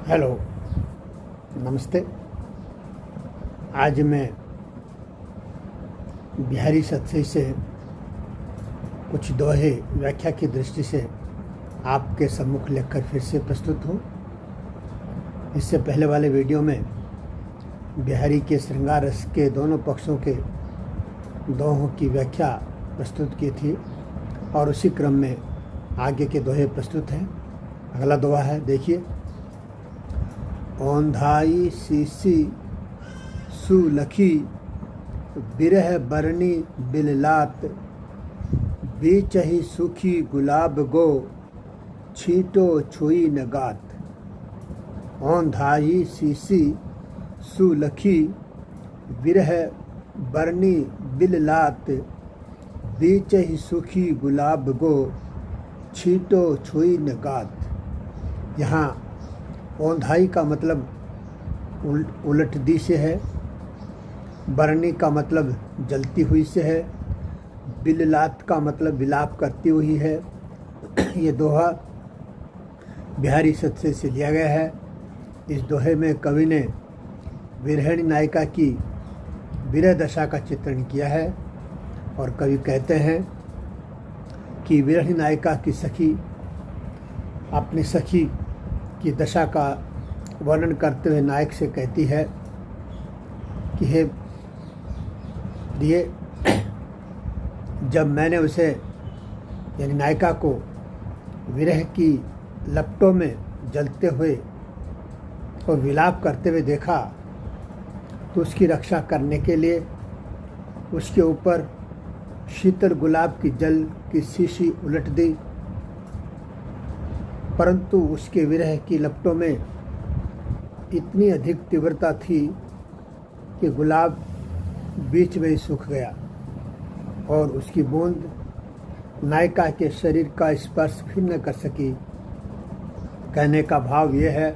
Hello, नमस्ते। आज मैं बिहारी सत्सई से कुछ दोहे व्याख्या की दृष्टि से आपके सम्मुख लेकर फिर से प्रस्तुत हूँ। इससे पहले वाले वीडियो में बिहारी के श्रृंगार रस के दोनों पक्षों के दोहों की व्याख्या प्रस्तुत की थी और उसी क्रम में आगे के दोहे प्रस्तुत हैं। अगला दोहा है, देखिए। औंधाई सीसी सुलखी बिरह बरनी बिललात, बीचही सुखी गुलाब गो छीटो छुई नगात। औंधाई सीसी सुलखी बिरह बरनी बिललात, बीचही सुखी गुलाब गो छीटो छुई नगात। यहाँ औंधाई का मतलब उलट दी से है, बरनी का मतलब जलती हुई से है, बिललात का मतलब विलाप करती हुई है। ये दोहा बिहारी सत्सई से लिया गया है। इस दोहे में कवि ने विरहिणी नायिका की विरह दशा का चित्रण किया है और कवि कहते हैं कि विरहिणी नायिका की सखी अपनी सखी की दशा का वर्णन करते हुए नायक से कहती है कि हे प्रिय, जब मैंने उसे यानी नायिका को विरह की लपटों में जलते हुए और विलाप करते हुए देखा तो उसकी रक्षा करने के लिए उसके ऊपर शीतल गुलाब की जल की शीशी उलट दी, परंतु उसके विरह की लपटों में इतनी अधिक तीव्रता थी कि गुलाब बीच में ही सूख गया और उसकी बूंद नायिका के शरीर का स्पर्श फिर न कर सकी। कहने का भाव यह है,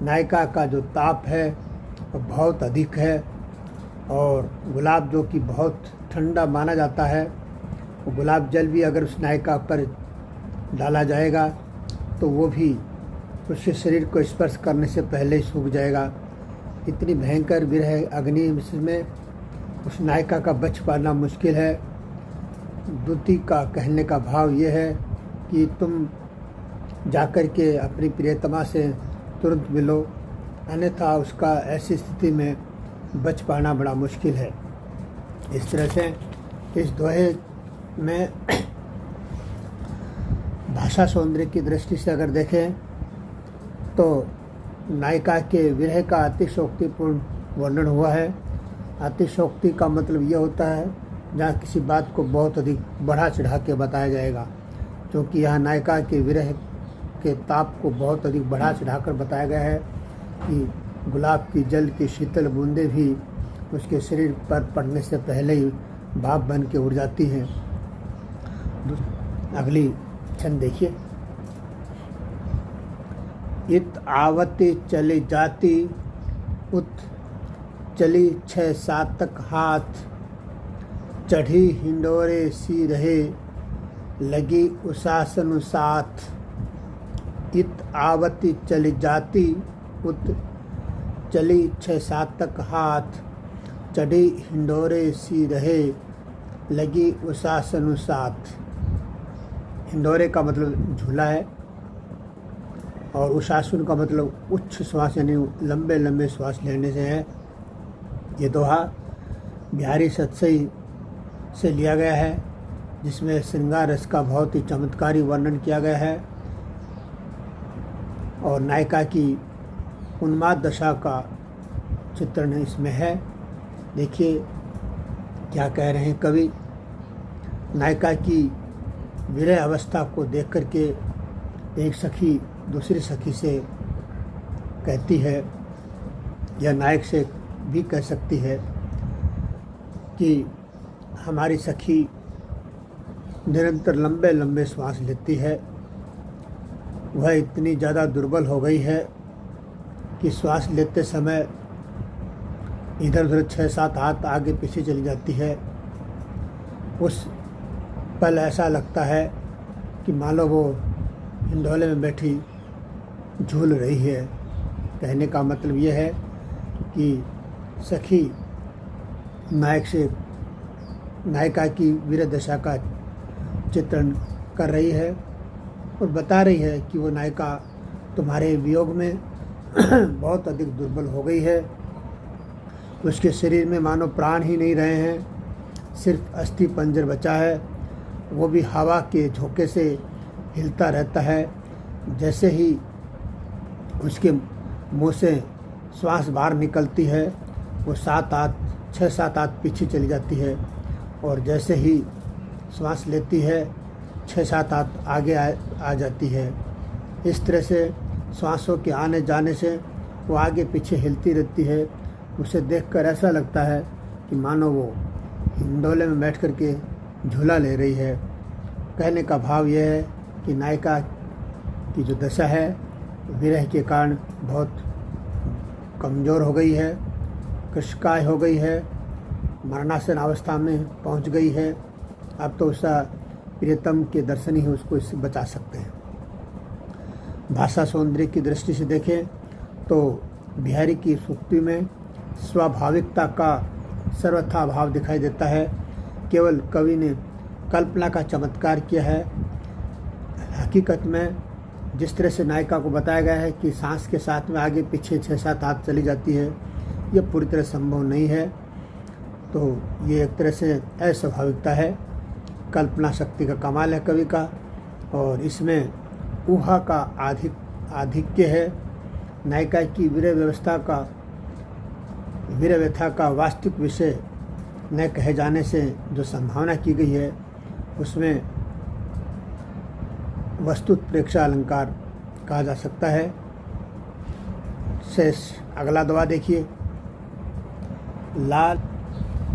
नायिका का जो ताप है वह बहुत अधिक है और गुलाब जो कि बहुत ठंडा माना जाता है, वो गुलाब जल भी अगर उस नायिका पर डाला जाएगा तो वो भी उसके शरीर को स्पर्श करने से पहले ही सूख जाएगा। इतनी भयंकर विरह अग्नि में उस नायिका का बच पाना मुश्किल है। दूती का कहने का भाव ये है कि तुम जाकर के अपनी प्रियतमा से तुरंत मिलो, अन्यथा उसका ऐसी स्थिति में बच पाना बड़ा मुश्किल है। इस तरह से इस दोहे में भाषा सौंदर्य की दृष्टि से अगर देखें तो नायिका के विरह का अतिशयोक्तिपूर्ण वर्णन हुआ है। अतिशयोक्ति का मतलब यह होता है जहाँ किसी बात को बहुत अधिक बढ़ा चढ़ा के बताया जाएगा, क्योंकि यहाँ नायिका के विरह के ताप को बहुत अधिक बढ़ा चढ़ाकर बताया गया है कि गुलाब की जल की शीतल बूंदें भी उसके शरीर पर पड़ने से पहले ही भाप बन के उड़ जाती हैं। अगली छंद देखिए। इत आवती चली जाती, उत चली 6-7 तक हाथ, चढ़ी हिंडोरे सी रहे, लगी उसासन साथ। इत आवती चली जाती, उत चली 6-7 तक हाथ, चढ़ी हिंडोरे सी रहे, लगी उसासन साथ। हिंडोरे का मतलब झूला है और उशासन का मतलब उच्च श्वास यानी लंबे लंबे श्वास लेने से है। ये दोहा बिहारी सत्सई से लिया गया है, जिसमें श्रृंगार रस का बहुत ही चमत्कारी वर्णन किया गया है और नायिका की उन्माद दशा का चित्रण इसमें है। देखिए क्या कह रहे हैं कवि। नायिका की विरह अवस्था को देख करके एक सखी दूसरी सखी से कहती है, या नायक से भी कह सकती है कि हमारी सखी निरंतर लंबे लंबे श्वास लेती है, वह इतनी ज़्यादा दुर्बल हो गई है कि श्वास लेते समय इधर उधर 6-7 हाथ आगे पीछे चली जाती है। उस पल ऐसा लगता है कि मानो वो हिंडोले में बैठी झूल रही है कहने का मतलब ये है कि सखी नायिका की वीर दशा का चित्रण कर रही है और बता रही है कि वो नायिका तुम्हारे वियोग में बहुत अधिक दुर्बल हो गई है। उसके शरीर में मानो प्राण ही नहीं रहे हैं, सिर्फ अस्थि पंजर बचा है, वो भी हवा के झोंके से हिलता रहता है। जैसे ही उसके मुंह से श्वास बाहर निकलती है वो 6-7 हाथ पीछे चली जाती है, और जैसे ही श्वास लेती है 6-7 हाथ आगे आ जाती है। इस तरह से श्वासों के आने जाने से वो आगे पीछे हिलती रहती है। उसे देखकर ऐसा लगता है कि मानो वो हिंडोले में बैठ कर के झूला ले रही है। कहने का भाव यह है कि नायिका की जो दशा है विरह के कारण बहुत कमज़ोर हो गई है, कृशकाय हो गई है, मरणासन अवस्था में पहुंच गई है। अब तो उसका प्रियतम के दर्शन ही उसको इससे बचा सकते हैं। भाषा सौंदर्य की दृष्टि से देखें तो बिहारी की सूक्ति में स्वाभाविकता का सर्वथा भाव दिखाई देता है। केवल कवि ने कल्पना का चमत्कार किया है। हकीकत में जिस तरह से नायिका को बताया गया है कि सांस के साथ में आगे पीछे 6-7 हाथ चली जाती है, यह पूरी तरह संभव नहीं है। तो ये एक तरह से अस्वाभाविकता है, कल्पना शक्ति का कमाल है कवि का, और इसमें ऊहा का आधिक्य है। नायिका की वीर व्यथा का वास्तविक विषय न कहे जाने से जो संभावना की गई है उसमें वस्तुत प्रेक्षा अलंकार कहा जा सकता है। शेष अगला दवा देखिए।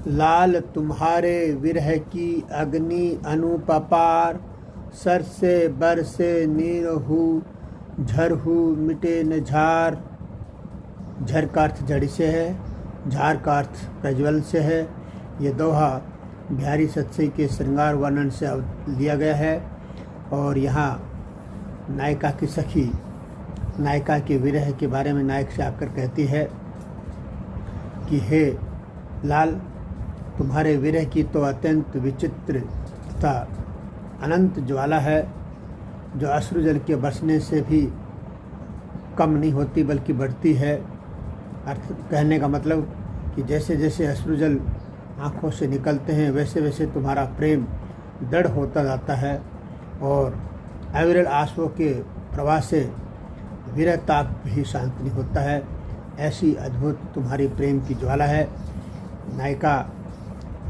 लाल तुम्हारे विरह की अग्नि अनुपपार, सर से बर से नीर हूँ झर हूँ मिटे न झार। झर का अर्थ जड़ी से है, झार का अर्थ प्रज्वल से है। ये दोहा बिहारी सत्सई के श्रृंगार वर्णन से लिया गया है, और यहाँ नायिका की सखी नायिका के विरह के बारे में नायक से आकर कहती है कि हे लाल, तुम्हारे विरह की तो अत्यंत विचित्र तथा अनंत ज्वाला है, जो अश्रुजल के बरसने से भी कम नहीं होती बल्कि बढ़ती है। अर्थ कहने का मतलब कि जैसे जैसे अश्रुजल आँखों से निकलते हैं वैसे वैसे तुम्हारा प्रेम दृढ़ होता जाता है, और अविरल आंसुओं के प्रवाह से विरह ताप भी शांत नहीं होता है। ऐसी अद्भुत तुम्हारी प्रेम की ज्वाला है। नायिका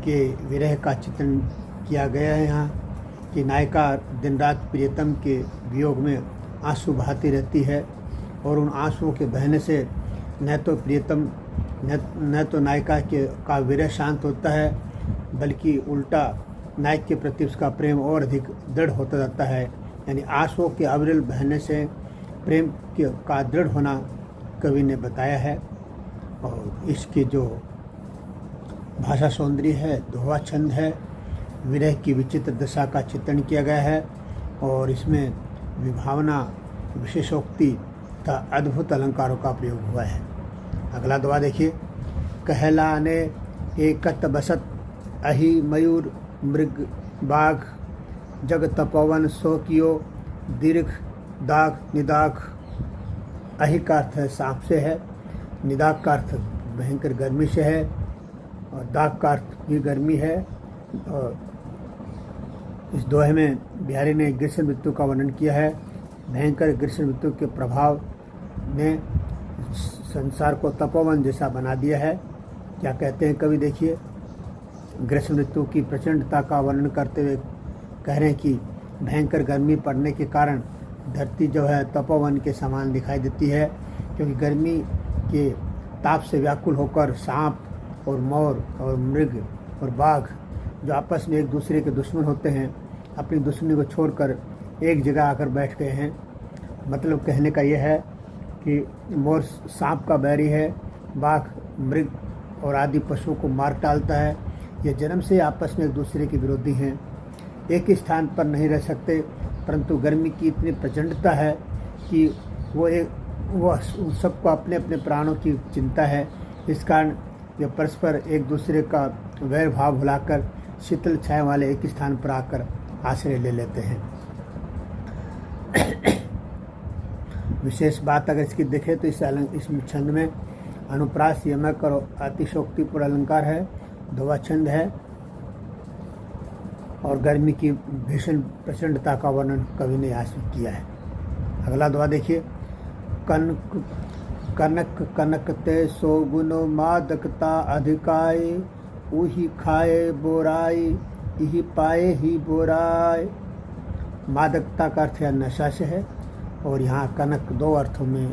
के विरह का चित्रण किया गया है यहाँ कि नायिका दिन रात प्रियतम के वियोग में आंसू बहाती रहती है, और उन आंसुओं के बहने से न तो प्रियतम न तो नायिका का विरह शांत होता है, बल्कि उल्टा नायक के प्रति उसका प्रेम और अधिक दृढ़ होता जाता है। यानी आंसुओं के अविरल बहने से प्रेम का दृढ़ होना कवि ने बताया है। और इसकी जो भाषा सौंदर्य है, दोहा छंद है, विरह की विचित्र दशा का चित्रण किया गया है, और इसमें विभावना, विशेषोक्ति तथा अद्भुत अलंकारों का प्रयोग हुआ है। अगला दोहा देखिए। कहलाने एकत बसत अहि मयूर मृग बाघ, जग तपोवन सो कियो दीर्घ दाग निदाग। अहि का अर्थ है सांप से है, निदाग का अर्थ भयंकर गर्मी से है, और दाग का अर्थ भी गर्मी है। और इस दोहे में बिहारी ने ग्रीष्म ऋतु का वर्णन किया है। भयंकर ग्रीष्म ऋतु के प्रभाव ने संसार को तपोवन जैसा बना दिया है। क्या कहते हैं कवि देखिए। ग्रीष्म ऋतु की प्रचंडता का वर्णन करते हुए कह रहे हैं कि भयंकर गर्मी पड़ने के कारण धरती जो है तपोवन के समान दिखाई देती है, क्योंकि गर्मी के ताप से व्याकुल होकर सांप और मोर और मृग और बाघ जो आपस में एक दूसरे के दुश्मन होते हैं, अपनी दुश्मनी को छोड़कर एक जगह आकर बैठ गए हैं। मतलब कहने का यह है कि मोर सांप का बैरी है, बाघ मृग और आदि पशुओं को मार डालता है। ये जन्म से आपस में एक दूसरे के विरोधी हैं, एक ही स्थान पर नहीं रह सकते, परंतु गर्मी की इतनी प्रचंडता है कि वो वह सबको अपने अपने प्राणों की चिंता है। इस कारण वे परस्पर एक दूसरे का वैर भाव भुलाकर शीतल छाया वाले एक स्थान पर आकर आश्रय ले लेते हैं। विशेष बात अगर इसकी देखें तो इस छंद में अनुप्रास, यमक और अतिशोक्तिपूर्ण अलंकार है, दोहा छंद है और गर्मी की भीषण प्रचंडता का वर्णन कवि ने यहाँ किया है। अगला दोहा देखिए। कनक कनक कनकते सो गुनो मादकता अधिकाय, उही खाए बोराय इही पाए ही बोराय। मादकता का अर्थ नशा से है और यहाँ कनक दो अर्थों में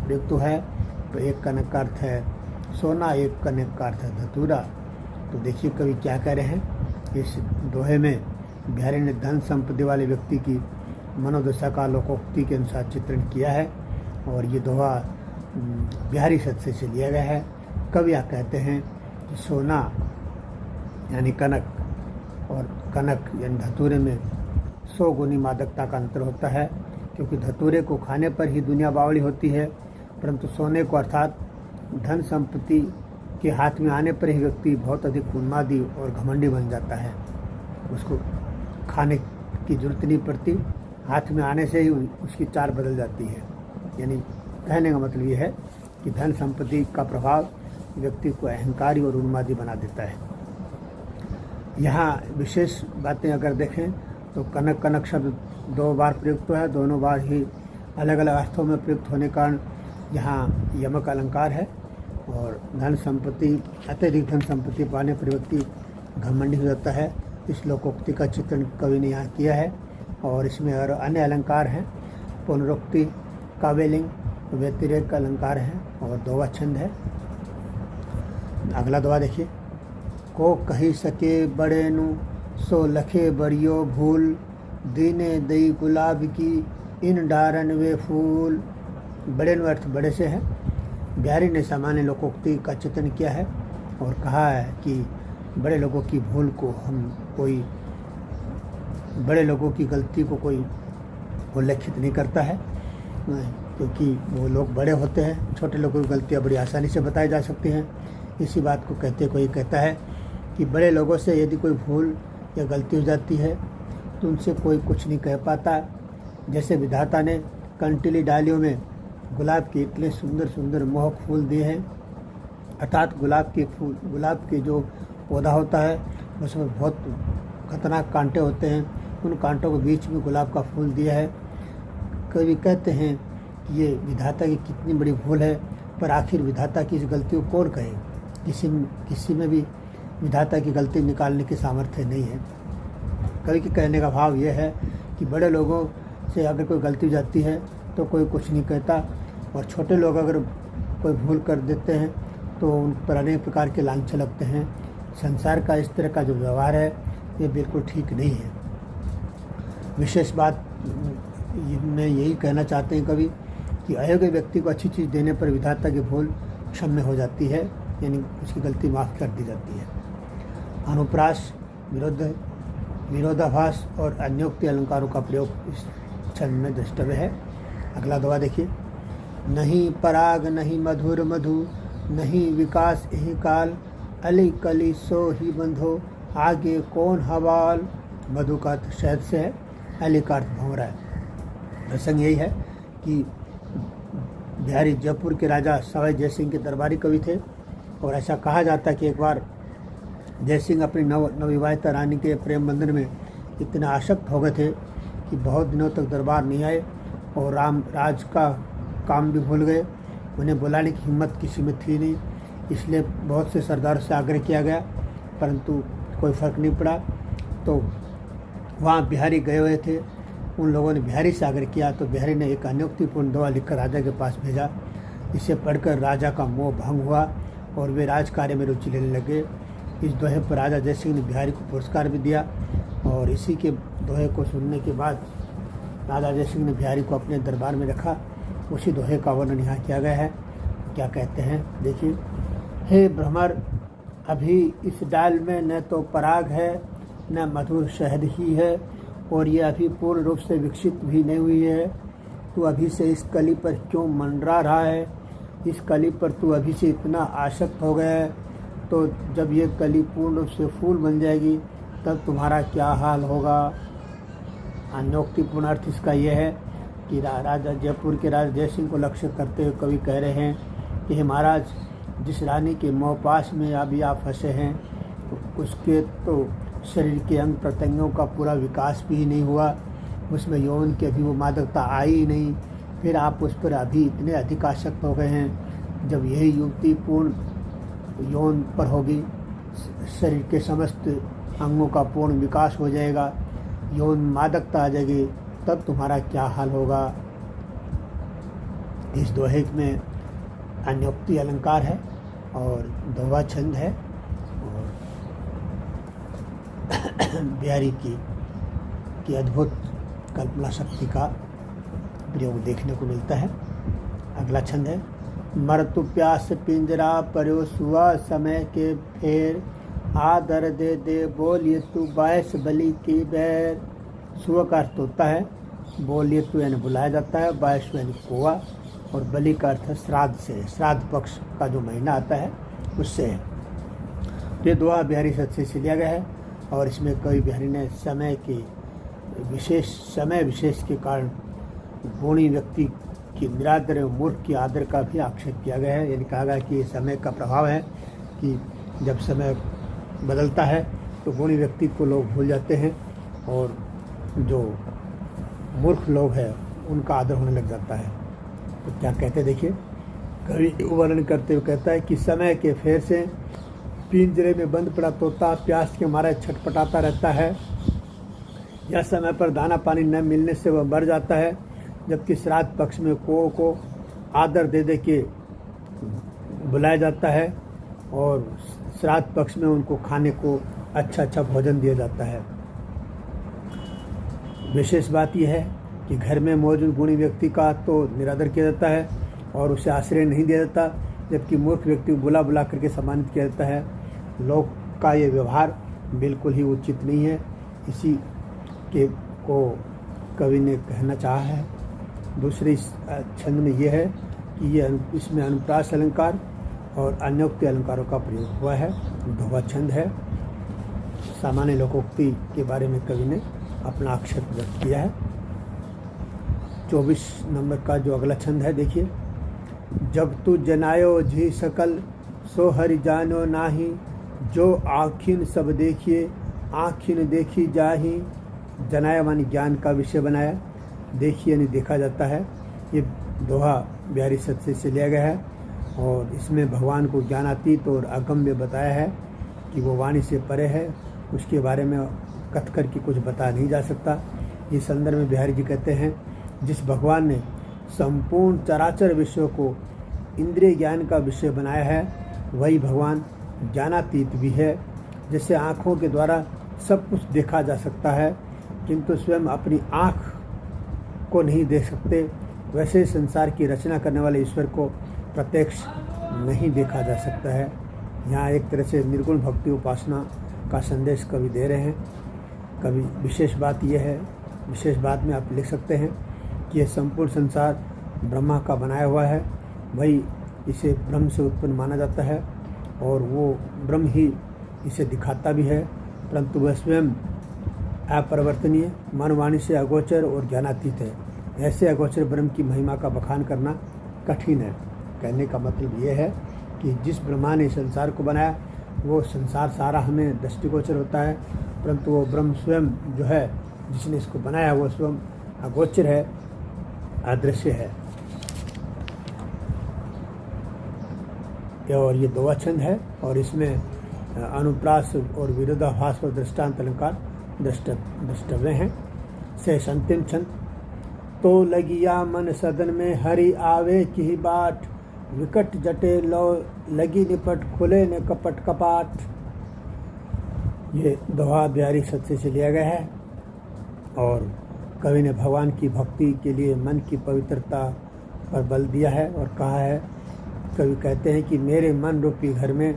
प्रयुक्त है। तो एक कनक का अर्थ है सोना, एक कनक का अर्थ है धतूरा। तो देखिए कवि क्या कह रहे हैं। इस दोहे में बिहारी ने धन संपत्ति वाले व्यक्ति की मनोदशा का लोकोक्ति के अनुसार चित्रण किया है और ये दोहा बिहारी शब्द से लिया गया है। कवि यह कहते हैं कि सोना यानी कनक और कनक यानी धतूरे में 100 गुनी मादकता का अंतर होता है, क्योंकि धतूरे को खाने पर ही दुनिया बावली होती है, परंतु सोने को अर्थात धन संपत्ति के हाथ में आने पर ही व्यक्ति बहुत अधिक उन्मादी और घमंडी बन जाता है। उसको खाने की जरूरत नहीं पड़ती, हाथ में आने से ही उसकी चाल बदल जाती है। यानी कहने का मतलब ये है कि धन संपत्ति का प्रभाव व्यक्ति को अहंकारी और उन्मादी बना देता है। यहाँ विशेष बातें अगर देखें तो कनक कनक शब्द 2 बार प्रयुक्त है, दोनों बार ही अलग अलग अर्थों में प्रयुक्त होने के कारण यहाँ यमक अलंकार है। और धन संपत्ति, अत्यधिक धन संपत्ति पाने पर व्यक्ति घमंडी हो जाता है। इस लोकोक्ति का चित्रण कवि ने यहाँ किया है और इसमें और अन्य अलंकार हैं। पुनरुक्ति, काव्यलिंग, व्यतिरेक अलंकार है और दोहा छंद है। अगला दोहा देखिए। को कही सके बड़े नु सो लखे बड़ियो भूल, दीने दई गुलाब की इन डारन वे फूल। बड़े नु अर्थ बड़े से है। बिहारी ने सामान्य लोकोक्ति का चित्रण किया है और कहा है कि बड़े लोगों की भूल को बड़े लोगों की गलती को कोई उल्लेखित नहीं करता है, क्योंकि वो लोग बड़े होते हैं। छोटे लोगों की गलतियाँ बड़ी आसानी से बताई जा सकती हैं। इसी बात को कहते कोई कहता है कि बड़े लोगों से यदि कोई भूल या गलती हो जाती है तो उनसे कोई कुछ नहीं कह पाता। जैसे विधाता ने कंटीली डालियों में गुलाब के इतने सुंदर सुंदर मोहक फूल दिए हैं, अर्थात गुलाब के जो पौधा होता है उसमें बहुत खतरनाक कांटे होते हैं, उन कांटों के बीच में गुलाब का फूल दिया है। कवि कहते हैं कि ये विधाता की कितनी बड़ी भूल है, पर आखिर विधाता की इस गलती को कौन कहे। किसी में भी विधाता की गलती निकालने की सामर्थ्य नहीं है। कवि के कहने का भाव यह है कि बड़े लोगों से अगर कोई गलती हो जाती है तो कोई कुछ नहीं कहता, और छोटे लोग अगर कोई भूल कर देते हैं तो उन पर अनेक प्रकार के लांछन लगते हैं। संसार का इस तरह का जो व्यवहार है ये बिल्कुल ठीक नहीं है। विशेष बात में यही कहना चाहते हैं कवि कि अयोग्य व्यक्ति को अच्छी चीज़ देने पर विधाता की भूल क्षम्य हो जाती है, यानी उसकी गलती माफ़ कर दी जाती है। अनुप्रास, विरोधाभास और अन्योक्ति अलंकारों का प्रयोग इस छंद में द्रष्टव्य है। अगला दोहा देखिए। नहीं पराग नहीं मधुर मधु, नहीं विकास यही काल, अली कली सो ही बंधो आगे कौन हवाल। मधु का अर्थ शहद से है, अली का अर्थ भंवरा है। प्रसंग यही है कि बिहारी जयपुर के राजा सवाई जयसिंह के दरबारी कवि थे और ऐसा कहा जाता है कि एक बार जयसिंह अपनी नवविवाहिता रानी के प्रेम बंधन में इतने आसक्त हो गए थे कि बहुत दिनों तक दरबार नहीं आए और राज का काम भी भूल गए। उन्हें बुलाने की हिम्मत किसी में थी नहीं, इसलिए बहुत से सरदारों से आग्रह किया गया, परंतु कोई फ़र्क नहीं पड़ा। तो वहाँ बिहारी गए हुए थे, उन लोगों ने बिहारी से आग्रह किया तो बिहारी ने एक अनोक्तिपूर्ण दोहा लिखकर राजा के पास भेजा। इसे पढ़कर राजा का मोह भंग हुआ और वे राज कार्य में रुचि लेने लगे। इस दोहे पर राजा जयसिंह ने बिहारी को पुरस्कार भी दिया और इसी के दोहे को सुनने के बाद राजा जयसिंह ने बिहारी को अपने दरबार में रखा। उसी दोहे का वर्णन यहाँ किया गया है। क्या कहते हैं देखिए। हे भ्रमर, अभी इस डाल में न तो पराग है न मधुर शहद ही है, और ये अभी पूर्ण रूप से विकसित भी नहीं हुई है। तू अभी से इस कली पर क्यों मंडरा रहा है? इस कली पर तू अभी से इतना आसक्त हो गया है, तो जब ये कली पूर्ण रूप से फूल बन जाएगी तब तुम्हारा क्या हाल होगा। अन्योक्तिपूर्ण अर्थ इसका यह है कि राजा जयपुर के राजा जय सिंह को लक्ष्य करते हुए कवि कह रहे हैं कि हे महाराज, जिस रानी के मोहपाश में अभी आप फंसे हैं तो उसके तो शरीर के अंग प्रत्यंगों का पूरा विकास भी नहीं हुआ, उसमें यौन की अभी वो मादकता आई ही नहीं, फिर आप उस पर अभी इतने अधिक आसक्त हो गए हैं। जब यही युवती पूर्ण यौन पर होगी, शरीर के समस्त अंगों का पूर्ण विकास हो जाएगा, यौन मादकता आ जाएगी, तब तुम्हारा क्या हाल होगा। इस दोहे में अन्योक्ति अलंकार है और दोहा छंद है और बिहारी की अद्भुत कल्पना शक्ति का प्रयोग देखने को मिलता है। अगला छंद है, मरतु प्यास पिंजरा पर्यो सुआ समय के फेर, आदर दे दे बोलिए तू बायस बलि की बैर। सुआ का अर्थ होता है बोलिए तू यानी बुलाया जाता है, बायस यानी कुआ, और बलि का अर्थ श्राद्ध से, श्राद्ध पक्ष का जो महीना आता है उससे है। ये दोहा बिहारी सत्य से लिया गया है और इसमें कवि बिहारी ने समय विशेष के कारण गुणी व्यक्ति की निरादर एवं मूर्ख की आदर का भी आक्षेप किया गया है। यानी कहा गया कि समय का प्रभाव है कि जब समय बदलता है तो गुणी व्यक्ति को लोग भूल जाते हैं और जो मूर्ख लोग हैं उनका आदर होने लग जाता है। तो क्या कहते देखिए, कवि वर्णन करते हुए कहता है कि समय के फेर से पिंजरे में बंद पड़ा तोता प्यास के मारे छटपटाता रहता है, या समय पर दाना पानी न मिलने से वह मर जाता है, जबकि श्राद्ध पक्ष में कुओं को आदर दे दे के बुलाया जाता है और श्राद्ध पक्ष में उनको खाने को अच्छा भोजन दिया जाता है। विशेष बात यह है कि घर में मौजूद गुणी व्यक्ति का तो निरादर किया जाता है और उसे आश्रय नहीं दिया जाता, जबकि मूर्ख व्यक्ति को बुला करके सम्मानित किया जाता है। लोग का ये व्यवहार बिल्कुल ही उचित नहीं है। इसी के को कवि ने कहना चाहा है। दूसरे छंद में यह है कि ये इसमें अनुप्रास अलंकार और अन्योक्ति अलंकारों का प्रयोग हुआ है। दोहा छंद है। सामान्य लोकोक्ति के बारे में कवि ने अपना आक्षेप व्यक्त किया है। 24 नंबर का जो अगला छंद है देखिए, जब तू जनायो जी सकल सो हरि जानो नाही, जो आखिन सब देखिए आखिन देखी जाही। जनाया मानी ज्ञान का विषय बनाया, देखिए यानी देखा जाता है। ये दोहा बिहारी सत्य से लिया गया है और इसमें भगवान को ज्ञानातीत और अगम्य बताया है कि वो वाणी से परे है, उसके बारे में कथ कर के कुछ बता नहीं जा सकता। इस संदर्भ में बिहारी जी कहते हैं, जिस भगवान ने संपूर्ण चराचर विषयों को इंद्रिय ज्ञान का विषय बनाया है, वही भगवान ज्ञानातीत भी है। जैसे आँखों के द्वारा सब कुछ देखा जा सकता है किंतु स्वयं अपनी आँख को नहीं देख सकते, वैसे संसार की रचना करने वाले ईश्वर को प्रत्यक्ष नहीं देखा जा सकता है। यहाँ एक तरह से निर्गुण भक्ति उपासना का संदेश कवि दे रहे हैं। कवि विशेष बात यह है, विशेष बात में आप लिख सकते हैं कि यह संपूर्ण संसार ब्रह्मा का बनाया हुआ है, वही इसे ब्रह्म से उत्पन्न माना जाता है और वो ब्रह्म ही इसे दिखाता भी है, परंतु वह स्वयं अपरिवर्तनीय, मन वाणी से अगोचर और ज्ञानातीत है। ऐसे अगोचर ब्रह्म की महिमा का बखान करना कठिन है। कहने का मतलब ये है कि जिस ब्रह्मा ने संसार को बनाया वो संसार सारा हमें दृष्टिगोचर होता है, परंतु वो ब्रह्म स्वयं जो है जिसने इसको बनाया वो स्वयं अगोचर है, अदृश्य है। और ये दोहा छंद है और इसमें अनुप्रास और विरोधाभास और दृष्टांत अलंकार द्रष्टव्य हैं। शेष अंतिम छंद, तो लगिया मन सदन में हरि आवे की बाट, विकट जटे लो लगी निपट खुले न कपट कपाट। ये दोहा बिहारी सत्य से लिया गया है और कवि ने भगवान की भक्ति के लिए मन की पवित्रता पर बल दिया है और कहा है, कवि कहते हैं कि मेरे मन रूपी घर में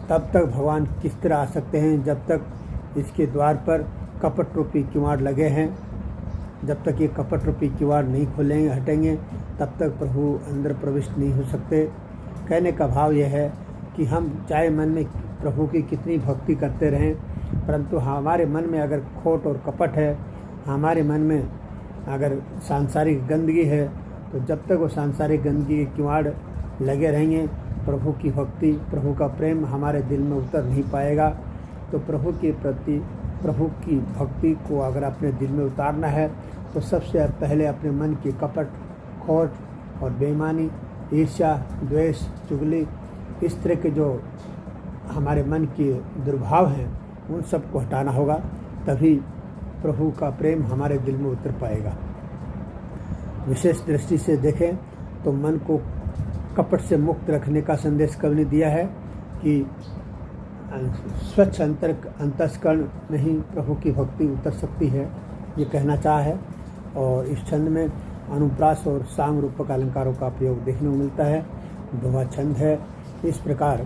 तब तक भगवान किस तरह आ सकते हैं जब तक इसके द्वार पर कपट रूपी किवाड़ लगे हैं। जब तक ये कपट रूपी किवाड़ नहीं खोलेंगे हटेंगे तब तक प्रभु अंदर प्रविष्ट नहीं हो सकते। कहने का भाव यह है कि हम चाहे मन में प्रभु की कितनी भक्ति करते रहें, परंतु हमारे मन में अगर खोट और कपट है, हमारे मन में अगर सांसारिक गंदगी है, तो जब तक वो सांसारिक गंदगी के किवाड़ लगे रहेंगे प्रभु की भक्ति, प्रभु का प्रेम हमारे दिल में उतर नहीं पाएगा। तो प्रभु के प्रति प्रभु की भक्ति को अगर अपने दिल में उतारना है तो सबसे पहले अपने मन की कपट, खोट और बेईमानी, ईर्ष्या, द्वेष, चुगली, इस तरह के जो हमारे मन के दुर्भाव हैं उन सब को हटाना होगा, तभी प्रभु का प्रेम हमारे दिल में उतर पाएगा। विशेष दृष्टि से देखें तो मन को कपट से मुक्त रखने का संदेश कवि ने दिया है कि स्वच्छ अंतस्करण में ही प्रभु की भक्ति उतर सकती है, ये कहना चाहा है। और इस छंद में अनुप्रास और साम रूपक अलंकारों का प्रयोग देखने को मिलता है। दोहा छंद है। इस प्रकार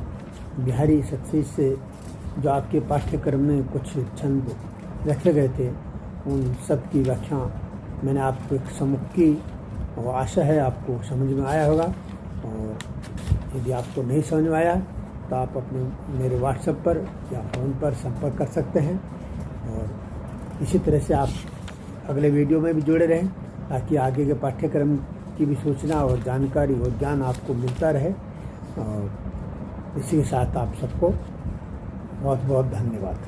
बिहारी सत्सी से जो आपके पाठ्यक्रम में कुछ छंद रखे गए थे उन सब की व्याख्या मैंने आपको एक सम्मुख की और आशा है आपको समझ में आया होगा। और यदि आपको नहीं समझ में आया तो आप अपने मेरे व्हाट्सएप पर या फ़ोन पर संपर्क कर सकते हैं। और इसी तरह से आप अगले वीडियो में भी जुड़े रहें ताकि आगे के पाठ्यक्रम की भी सूचना और जानकारी और ज्ञान आपको मिलता रहे। और इसी के साथ आप सबको बहुत बहुत धन्यवाद।